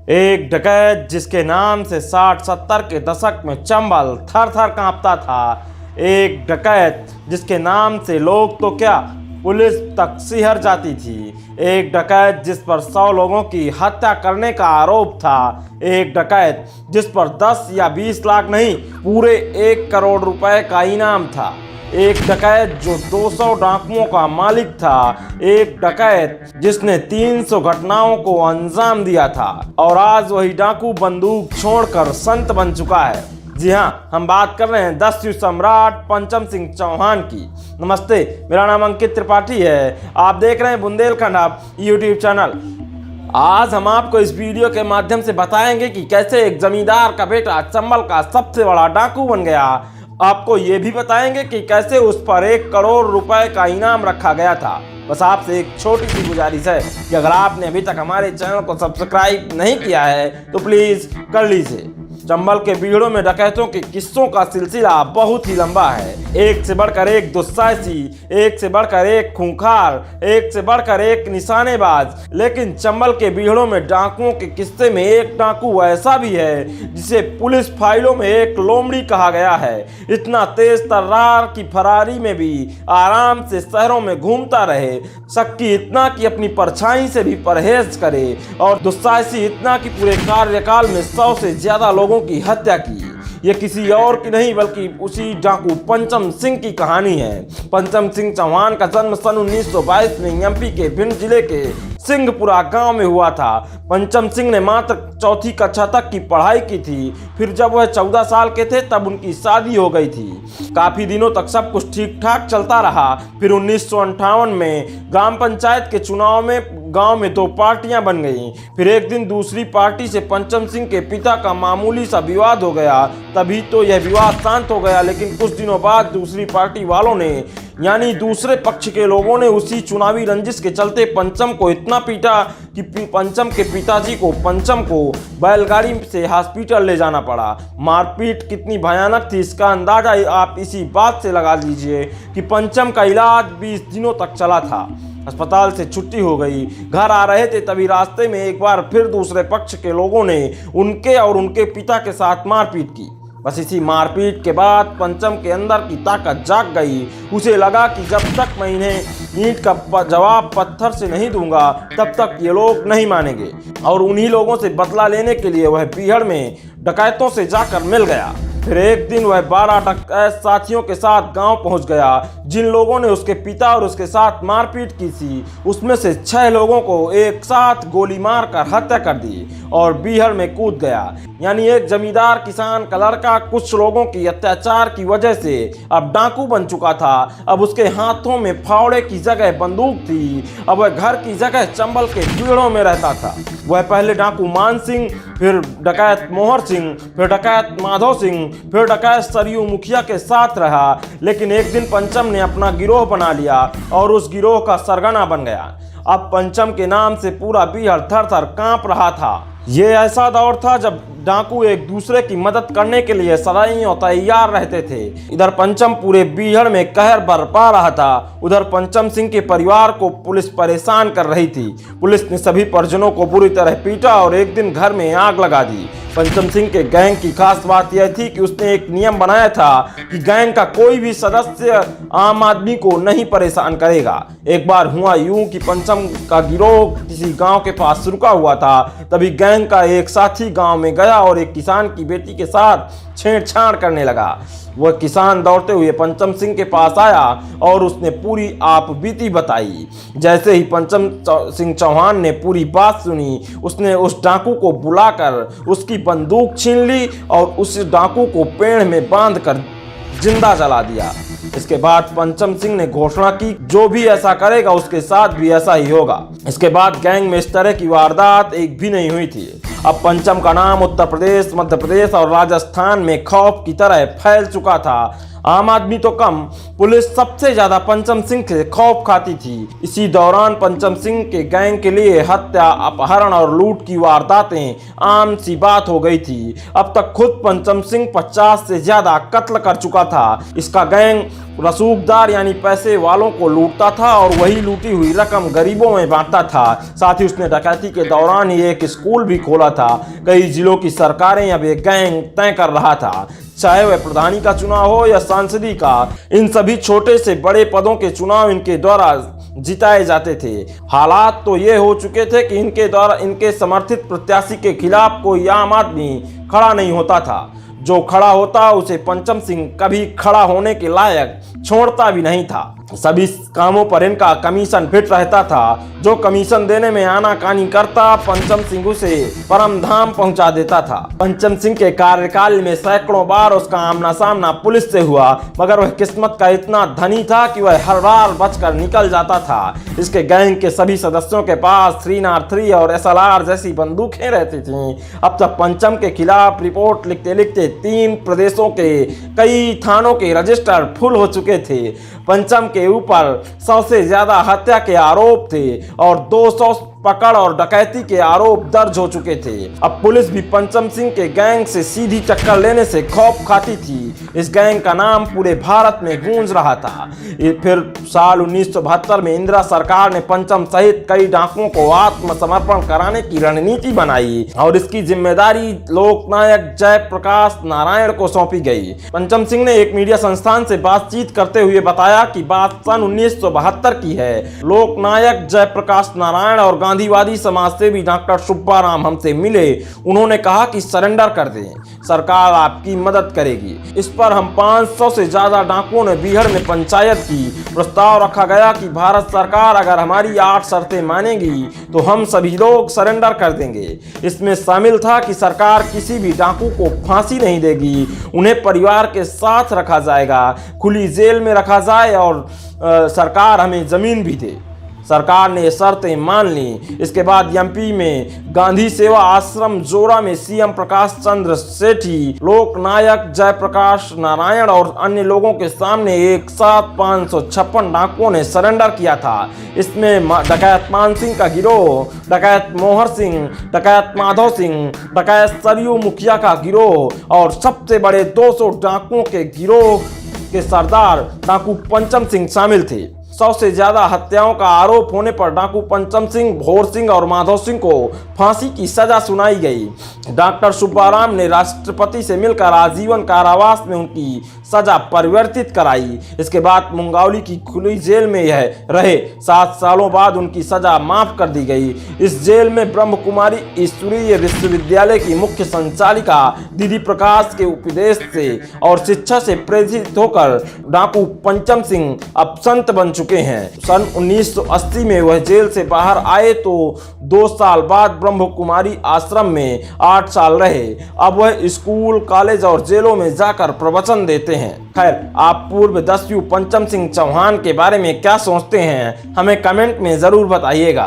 एक डकैत जिसके नाम से 60-70 के दशक में चंबल थर थर कांपता था। एक डकैत जिसके नाम से लोग तो क्या, पुलिस तक सिहर जाती थी। एक डकैत जिस पर 100 लोगों की हत्या करने का आरोप था। एक डकैत जिस पर 10 या 20 लाख नहीं, पूरे 1 करोड़ रुपए का इनाम था। एक डकैत जो 200 डाकुओं का मालिक था। एक डकैत जिसने 300 घटनाओं को अंजाम दिया था और आज वही डाकू बंदूक छोड़कर संत बन चुका है। जी हाँ, हम बात कर रहे हैं 10 युग सम्राट पंचम सिंह चौहान की। नमस्ते, मेरा नाम अंकित त्रिपाठी है। आप देख रहे हैं बुंदेलखंड आप यूट्यूब चैनल। आज हम आपको इस वीडियो के माध्यम से बताएंगे कि कैसे एक जमींदार का बेटा चंबल का सबसे बड़ा डाकू बन गया। आपको ये भी बताएंगे कि कैसे उस पर 1 करोड़ रुपए का इनाम रखा गया था। बस आपसे एक छोटी सी गुजारिश है कि अगर आपने अभी तक हमारे चैनल को सब्सक्राइब नहीं किया है तो प्लीज कर लीजिए। चंबल के बीड़ों में डकैतों के किस्सों का सिलसिला बहुत ही लंबा है। एक से बढ़कर एक दुस्साहसी, एक से बढ़कर एक खूंखार, एक से बढ़कर एक निशानेबाज। लेकिन चंबल के बीड़ों में डाकुओं के किस्से में एक डाकू ऐसा भी है जिसे पुलिस फाइलों में एक लोमड़ी कहा गया है। इतना तेज तर्रार की फरारी में भी आराम से शहरों में घूमता रहे। शक्की इतना कि अपनी परछाई से भी परहेज करे और दुस्साहसी इतना कि पूरे कार्यकाल में 100 से ज्यादा लोगों की हत्या की। ये किसी और की नहीं बल्कि उसी डाकू पंचम सिंह की कहानी है। पंचम सिंह चौहान का जन्म सन 1922 में एमपी के भिंड जिले के सिंहपुरा गांव में हुआ था। पंचम सिंह ने मात्र 4वीं कक्षा तक की पढ़ाई की थी। फिर जब वह 14 साल के थे तब उनकी शादी हो गई थी। काफी दिनों तक सब कुछ ठीक ठाक चलता रहा। फिर 1958 में ग्राम पंचायत के चुनाव में गांव में 2 पार्टियां बन गईं। फिर एक दिन दूसरी पार्टी से पंचम सिंह के पिता का मामूली सा विवाद हो गया। तभी तो यह विवाद शांत हो गया, लेकिन कुछ दिनों बाद दूसरी पार्टी वालों ने यानी दूसरे पक्ष के लोगों ने उसी चुनावी रंजिश के चलते पंचम को इतना पीटा कि पंचम के पिताजी को पंचम को बैलगाड़ी से हॉस्पिटल ले जाना पड़ा। मारपीट कितनी भयानक थी इसका अंदाजा आप इसी बात से लगा लीजिए कि पंचम का इलाज 20 दिनों तक चला था। अस्पताल से छुट्टी हो गई, घर आ रहे थे तभी रास्ते में एक बार फिर दूसरे पक्ष के लोगों ने उनके और उनके पिता के साथ मारपीट की। बस इसी मारपीट के बाद पंचम के अंदर की ताकत जाग गई। उसे लगा कि जब तक मैं इन्हें ईंट का जवाब पत्थर से नहीं दूंगा तब तक ये लोग नहीं मानेंगे। और उन्हीं लोगों से बदला लेने के लिए वह बीहड़ में डकैतों से जाकर मिल गया। फिर एक दिन वह 12 डकैत साथियों के साथ गांव पहुंच गया। जिन लोगों ने उसके पिता और उसके साथ मारपीट की थी उसमें से 6 लोगों को एक साथ गोली मारकर हत्या कर दी और बीहड़ में कूद गया। यानी एक जमींदार किसान का लड़का कुछ लोगों की अत्याचार की वजह से अब डाकू बन चुका था। अब उसके हाथों में फावड़े की जगह बंदूक थी। अब वह घर की जगह चंबल के बीड़ों में रहता था। वह पहले डाकू मान सिंह, फिर डकैत मोहर सिंह, फिर डकैत माधव सिंह, फिर डकैत सरयू मुखिया के साथ रहा। लेकिन एक दिन पंचम ने अपना गिरोह बना लिया और उस गिरोह का सरगना बन गया। अब पंचम के नाम से पूरा बीहड़ थर थर कांप रहा था। ये ऐसा दौर था जब डाकू एक दूसरे की मदद करने के लिए सदैव तैयार रहते थे। इधर पंचम पूरे बीहड़ में कहर बरपा रहा था, उधर पंचम सिंह के परिवार को पुलिस परेशान कर रही थी। पुलिस ने सभी परिजनों को बुरी तरह पीटा और एक दिन घर में आग लगा दी। पंचम सिंह के गैंग की खास बात यह थी कि उसने एक नियम बनाया था कि गैंग का कोई भी सदस्य आम आदमी को नहीं परेशान करेगा। एक बार हुआ यूं कि पंचम का गिरोह किसी गांव के पास रुका हुआ था। तभी गैंग का एक साथी गांव में गया और एक किसान की बेटी के साथ छेड़छाड़ करने लगा। वह किसान दौड़ते हुए पंचम सिंह के पास आया और उसने पूरी आपबीती बताई। जैसे ही पंचम सिंह चौहान ने पूरी बात सुनी उसने उस डाकू को बुलाकर उसकी बंदूक छीन ली और उस डाकू को पेड़ में बांधकर जिंदा जला दिया। इसके बाद पंचम सिंह ने घोषणा की जो भी ऐसा करेगा उसके साथ भी ऐसा ही होगा। इसके बाद गैंग में इस तरह की वारदात एक भी नहीं हुई थी। अब पंचम का नाम उत्तर प्रदेश, मध्य प्रदेश और राजस्थान में खौफ की तरह फैल चुका था। आम आदमी तो कम, पुलिस सबसे ज्यादा पंचम सिंह से खौफ खाती थी। इसी दौरान पंचम सिंह के गैंग के लिए हत्या, अपहरण और लूट की वारदातें आम सी बात हो गई थी। अब तक खुद पंचम सिंह 50 से ज्यादा कत्ल कर चुका था। इसका गैंग रसूखदार यानी पैसे वालों को लूटता था और वही लूटी हुई रकम गरीबों में बांटता था। साथ ही उसने डकैती के दौरान ही एक स्कूल भी खोला था। कई जिलों की सरकारें अब ये गैंग तय कर रहा था, चाहे वह प्रधानी का चुनाव हो या सांसदी का। इन सभी छोटे से बड़े पदों के चुनाव इनके द्वारा जिताए जाते थे। हालात तो ये हो चुके थे कि इनके द्वारा इनके समर्थित प्रत्याशी के खिलाफ कोई आम आदमी खड़ा नहीं होता था। जो खड़ा होता उसे पंचम सिंह कभी खड़ा होने के लायक छोड़ता भी नहीं था। सभी कामों पर इनका कमीशन फिट रहता था। जो कमीशन देने में आनाकानी करता, पंचम सिंह उसे परम धाम पहुंचा देता था। पंचम सिंह के कार्यकाल में सैकड़ों बार उसका आमना सामना पुलिस से हुआ, मगर वह किस्मत का इतना धनी था कि वह हर बार बचकर निकल जाता था। इसके गैंग के सभी सदस्यों के पास 303 और SLR जैसी बंदूकें रहती थीं। अब तक पंचम के खिलाफ रिपोर्ट लिखते लिखते 3 प्रदेशों के कई थानों के रजिस्टर फुल हो चुके थे। पंचम के ऊपर 100 से ज्यादा हत्या के आरोप थे और 200 पकड़ और डकैती के आरोप दर्ज हो चुके थे। अब पुलिस भी पंचम सिंह के गैंग से सीधी टक्कर लेने से खौफ खाती थी। इस गैंग का नाम पूरे भारत में गूंज रहा था। फिर साल 1972 में इंदिरा सरकार ने पंचम सहित कई डाकुओं को आत्मसमर्पण कराने की रणनीति बनाई और इसकी जिम्मेदारी लोकनायक जयप्रकाश नारायण को सौंपी गई। पंचम सिंह ने एक मीडिया संस्थान से बातचीत करते हुए बताया कि बात सन 1972 की है। लोकनायक जयप्रकाश नारायण और गांधीवादी समाजसेवी डॉक्टर सुब्बाराम हमसे मिले। उन्होंने कहा कि सरेंडर कर दें, सरकार आपकी मदद करेगी। इस पर हम 500 से ज्यादा डाकुओं ने बिहार में पंचायत की। प्रस्ताव रखा गया कि भारत सरकार अगर हमारी 8 शर्तें मानेगी तो हम सभी लोग सरेंडर कर देंगे। इसमें शामिल था कि सरकार किसी भी डाकू को फांसी नहीं देगी, उन्हें परिवार के साथ रखा जाएगा, खुली जेल में रखा जाए और सरकार हमें जमीन भी दे। सरकार ने शर्तें मान ली। इसके बाद एमपी में गांधी सेवा आश्रम जोरा में सीएम प्रकाश चंद्र सेठी, लोकनायक जयप्रकाश नारायण और अन्य लोगों के सामने एक साथ 556 डाकुओं ने सरेंडर किया था। इसमें डकैत मान सिंह का गिरोह, डकैत मोहर सिंह, डकैत माधव सिंह, डकैत सरयू मुखिया का गिरोह और सबसे बड़े 200 डाकुओं के गिरोह के सरदार डाकू पंचम सिंह शामिल थे। 100 से ज्यादा हत्याओं का आरोप होने पर डाकू पंचम सिंह, भोर सिंह और माधव सिंह को फांसी की सजा सुनाई गई। डॉक्टर सुब्बाराम ने राष्ट्रपति से मिलकर आजीवन कारावास में उनकी सजा परिवर्तित कराई। इसके बाद मुंगावली की खुली जेल में यह रहे। 7 सालों बाद उनकी सजा माफ कर दी गई। इस जेल में ब्रह्म कुमारी ईश्वरीय विश्वविद्यालय की मुख्य संचालिका दीदी प्रकाश के उपदेश से और शिक्षा से प्रेरित होकर डाकू पंचम सिंह अब संत बन चुके हैं। सन 1980 में वह जेल से बाहर आए तो 2 साल बाद ब्रह्म कुमारी आश्रम में 8 साल रहे। अब वह स्कूल, कॉलेज और जेलों में जाकर प्रवचन देते हैं। खैर, आप पूर्व दस्यु पंचम सिंह चौहान के बारे में क्या सोचते हैं, हमें कमेंट में जरूर बताइएगा।